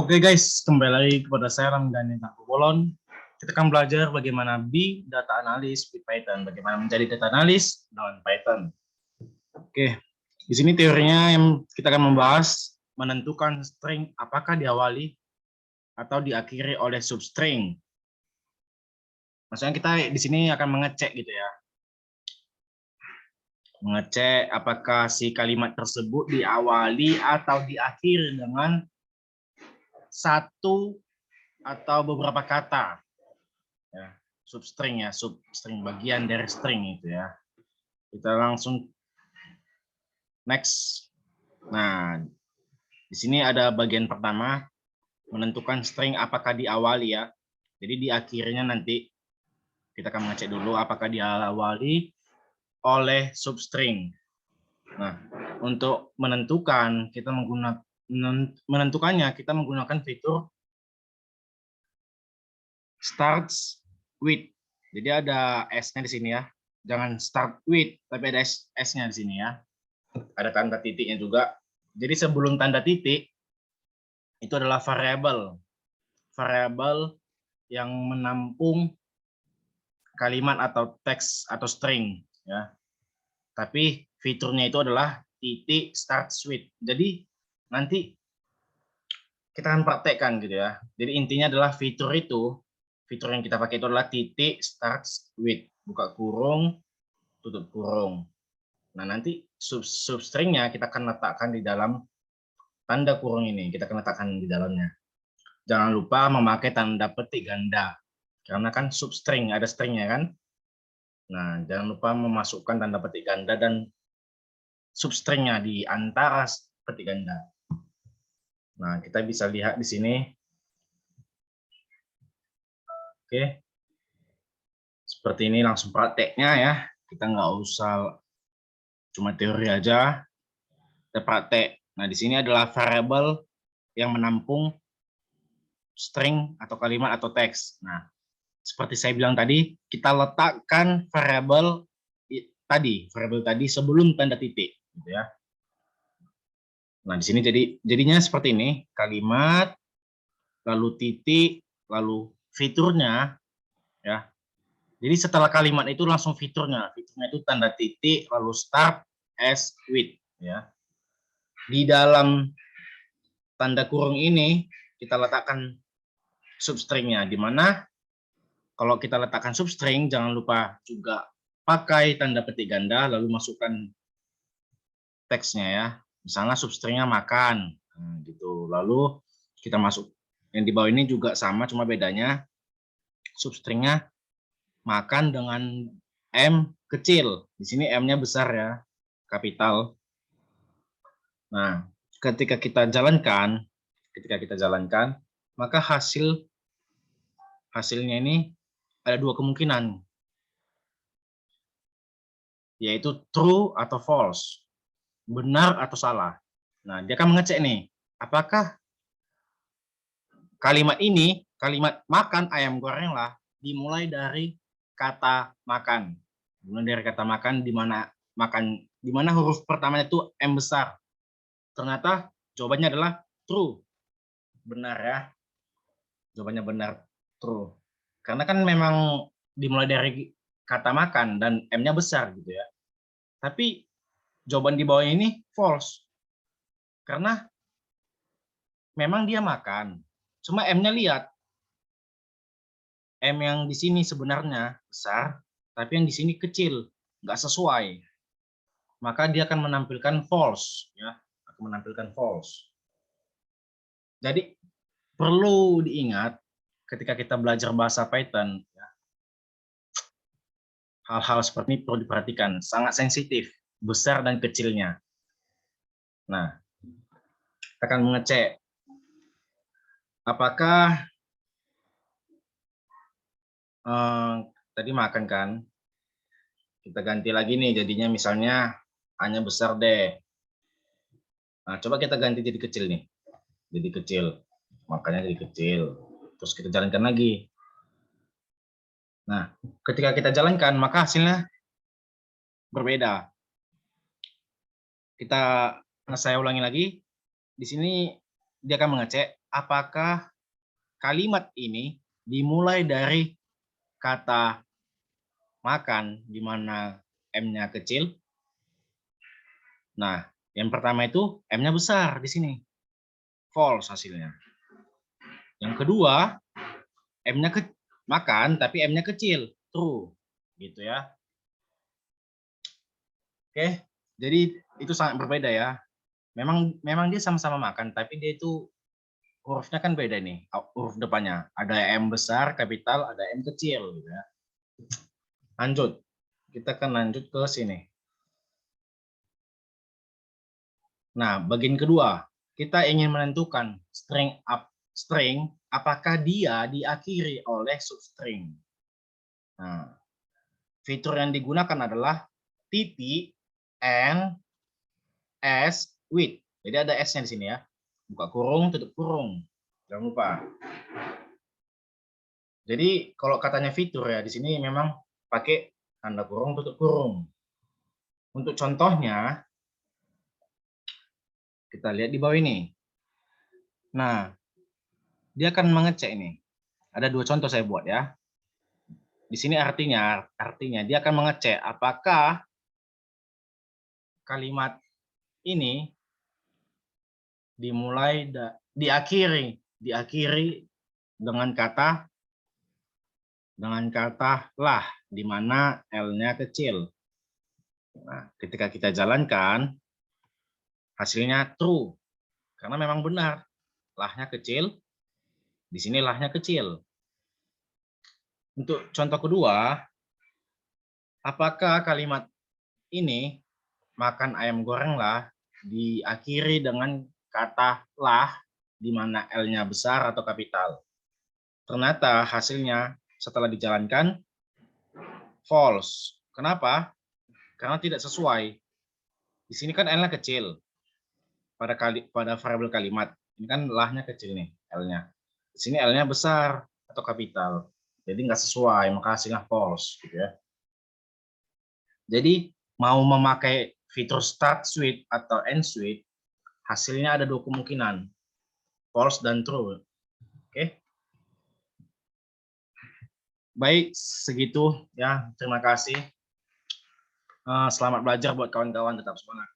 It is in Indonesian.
Oke guys, kembali lagi kepada saya Ramdhani Tangkubolon. Kita akan belajar bagaimana be data analyst with Python, bagaimana menjadi data analyst dengan Python. Oke, di sini teorinya yang kita akan membahas menentukan string apakah diawali atau diakhiri oleh substring. Maksudnya kita di sini akan mengecek gitu ya. Mengecek apakah si kalimat tersebut diawali atau diakhiri dengan satu atau beberapa kata. Ya, substring ya, substring bagian dari string itu ya. Kita langsung next. Nah, di sini ada bagian pertama menentukan string apakah diawali ya. Jadi di akhirnya nanti kita akan mengecek dulu apakah diawali oleh substring. Nah, untuk menentukan kita menggunakan fitur starts with. Jadi ada S-nya di sini ya. Jangan start with, tapi ada S-nya di sini ya. Ada tanda titiknya juga. Jadi sebelum tanda titik itu adalah variabel. Variabel yang menampung kalimat atau teks atau string ya. Tapi fiturnya itu adalah titik starts with. Jadi nanti kita akan praktekkan gitu ya. Jadi intinya adalah fitur yang kita pakai itu adalah titik starts with, buka kurung, tutup kurung. Nah, nanti substringnya kita akan letakkan di dalam tanda kurung ini, kita akan letakkan di dalamnya. Jangan lupa memakai tanda petik ganda, karena kan substring, ada stringnya kan. Nah, jangan lupa memasukkan tanda petik ganda dan substringnya di antara petik ganda. Nah, kita bisa lihat di sini. Oke, seperti ini langsung prakteknya ya. Kita nggak usah cuma teori aja, kita praktek. Nah, di sini adalah variabel yang menampung string atau kalimat atau teks. Nah, seperti saya bilang tadi, kita letakkan variabel tadi sebelum tanda titik, gitu ya. Nah, di sini jadinya seperti ini, kalimat, lalu titik, lalu fiturnya, ya. Jadi setelah kalimat itu langsung fiturnya itu tanda titik, lalu start as with, ya. Di dalam tanda kurung ini kita letakkan substringnya, di mana kalau kita letakkan substring jangan lupa juga pakai tanda petik ganda lalu masukkan teksnya ya. Misalnya substringnya makan, gitu. Lalu kita masuk yang di bawah ini juga sama, cuma bedanya substringnya makan dengan M kecil. Di sini M-nya besar ya, kapital. Nah, ketika kita jalankan, maka hasilnya ini ada dua kemungkinan, yaitu true atau false, benar atau salah. Nah, dia akan mengecek nih, apakah kalimat ini, kalimat makan ayam goreng lah, dimulai dari kata makan. Dimulai dari kata makan, di mana huruf pertamanya itu M besar. Ternyata jawabannya adalah true. Benar ya. Jawabannya benar, true. Karena kan memang dimulai dari kata makan dan M-nya besar gitu ya. Tapi jawaban di bawah ini false. Karena memang dia makan. Cuma M-nya lihat. M yang di sini sebenarnya besar, tapi yang di sini kecil, nggak sesuai. Maka dia akan menampilkan false, ya, akan menampilkan false. Jadi perlu diingat ketika kita belajar bahasa Python, ya, hal-hal seperti ini perlu diperhatikan, sangat sensitif, besar dan kecilnya. Nah, kita akan mengecek apakah tadi makan kan, kita ganti lagi nih jadinya misalnya hanya besar deh. Nah, coba kita ganti jadi kecil nih, jadi kecil, makanya jadi kecil, terus kita jalankan lagi. Nah, ketika kita jalankan maka hasilnya berbeda. Saya ulangi lagi, di sini dia akan mengecek apakah kalimat ini dimulai dari kata makan, di mana M-nya kecil. Nah, yang pertama itu M-nya besar di sini. False hasilnya. Yang kedua, M-nya makan, tapi M-nya kecil. True. Gitu ya. Oke, jadi itu sangat berbeda ya. Memang dia sama-sama makan, tapi dia itu hurufnya kan beda nih, huruf depannya. Ada M besar, kapital, ada M kecil. Gitu ya. Lanjut, kita akan lanjut ke sini. Nah, bagian kedua, kita ingin menentukan string apakah dia diakhiri oleh substring. Nah, fitur yang digunakan adalah titik and s with. Jadi ada S-nya di sini ya. Buka kurung, tutup kurung. Jangan lupa. Jadi kalau katanya fitur ya di sini memang pakai tanda kurung, tutup kurung. Untuk contohnya kita lihat di bawah ini. Nah, dia akan mengecek ini. Ada 2 contoh saya buat ya. Di sini artinya dia akan mengecek apakah kalimat ini diakhiri dengan kata lah, di mana L-nya kecil. Nah, ketika kita jalankan hasilnya true karena memang benar lahnya kecil, di sini lahnya kecil. Untuk contoh kedua, apakah kalimat ini makan ayam goreng lah diakhiri dengan kata lah di mana L-nya besar atau kapital? Ternyata hasilnya setelah dijalankan false. Kenapa? Karena tidak sesuai. Di sini kan L-nya kecil pada variabel kalimat. Ini kan lahnya kecil nih L-nya. Di sini L-nya besar atau kapital. Jadi nggak sesuai, maka hasilnya false. Gitu ya. Jadi mau memakai fitur start switch atau end switch, hasilnya ada 2 kemungkinan, false dan true. Oke. Baik, segitu ya. Terima kasih. Selamat belajar buat kawan-kawan, tetap semangat.